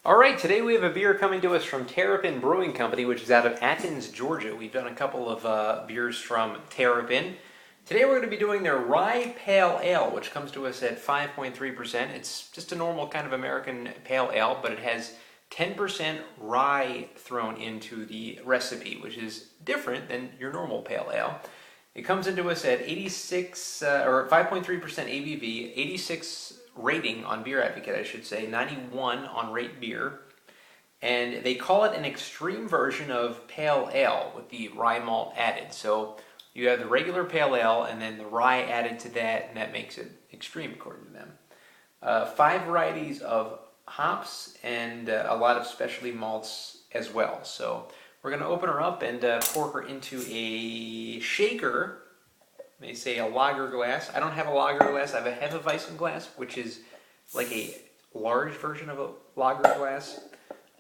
Alright, today we have a beer coming to us from Terrapin Brewing Company, which is out of Athens, Georgia. We've done a couple of beers from Terrapin. Today we're going to be doing their Rye Pale Ale, which comes to us at 5.3%. It's just a normal kind of American pale ale, but it has 10% rye thrown into the recipe, which is different than your normal pale ale. It comes into us at 86 or 5.3% ABV, 86 rating on Beer Advocate, I should say, 91 on Rate Beer, and they call it an extreme version of pale ale with the rye malt added. So you have the regular pale ale and then the rye added to that, and that makes it extreme according to them. 5 varieties of hops and a lot of specialty malts as well. So we're going to open her up and pour her into a shaker. They say a lager glass. I don't have a lager glass. I have a Hefeweizen glass, which is like a large version of a lager glass.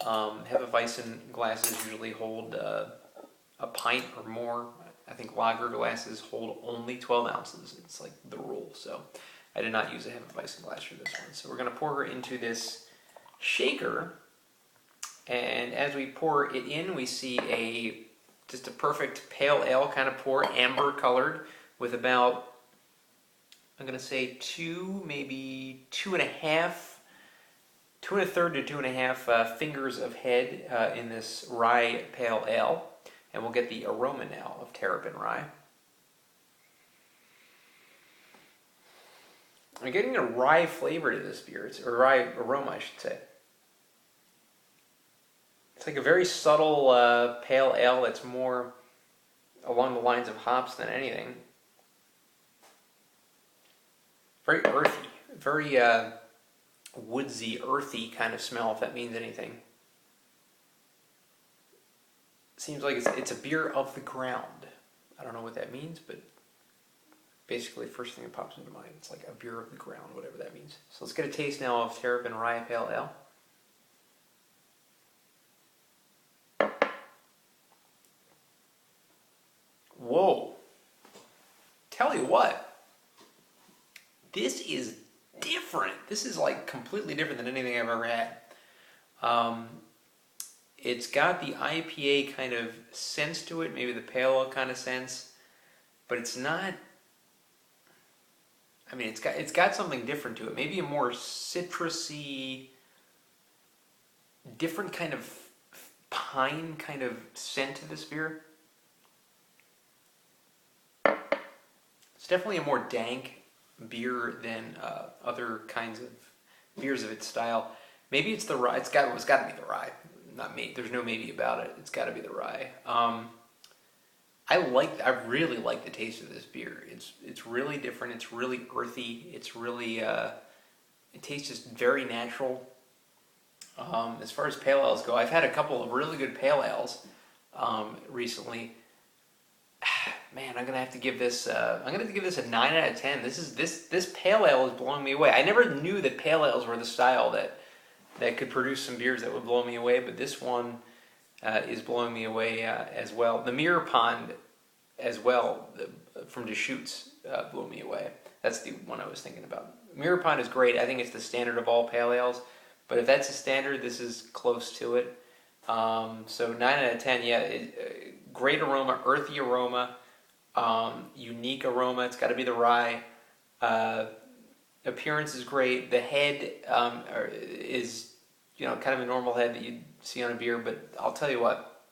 Hefeweizen glasses usually hold a pint or more. I think lager glasses hold only 12 ounces. It's like the rule. So I did not use a Hefeweizen glass for this one. So we're going to pour her into this shaker. And as we pour it in, we see just a perfect pale ale kind of pour, amber colored, with about, I'm going to say 2, maybe 2.5, 2 1/3 to 2.5 fingers of head in this rye pale ale. And we'll get the aroma now of Terrapin rye. I'm getting a rye flavor to this beer, or rye aroma, I should say. It's like a very subtle pale ale that's more along the lines of hops than anything. Very earthy, very woodsy, earthy kind of smell, if that means anything. Seems like it's a beer of the ground. I don't know what that means, but basically first thing that pops into mind, it's like a beer of the ground, whatever that means. So let's get a taste now of Terrapin Rye Pale Ale. Whoa. Tell you what. This is different. This is like completely different than anything I've ever had. It's got the IPA kind of sense to it, maybe the pale ale kind of sense, but it's not. I mean, it's got something different to it. Maybe a more citrusy, different kind of pine kind of scent to this beer. It's definitely a more dank beer than other kinds of beers of its style. Maybe it's the rye. It's got to be the rye. Not me. There's no maybe about it. It's got to be the rye. I really like the taste of this beer. It's really different. It's really earthy. It's really it tastes just very natural. As far as pale ales go, I've had a couple of really good pale ales recently. Man, I'm gonna have to give this. I'm gonna give this a 9 out of 10. This pale ale is blowing me away. I never knew that pale ales were the style that could produce some beers that would blow me away, but this one is blowing me away as well. The Mirror Pond, as well, from Deschutes, blew me away. That's the one I was thinking about. Mirror Pond is great. I think it's the standard of all pale ales, but if that's a standard, this is close to it. So 9 out of 10. Yeah, great aroma, earthy aroma. Unique aroma. It's got to be the rye. Appearance is great. The head is, kind of a normal head that you'd see on a beer. But I'll tell you what,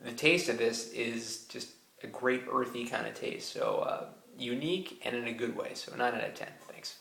the taste of this is just a great earthy kind of taste. So unique and in a good way. So 9 out of 10. Thanks.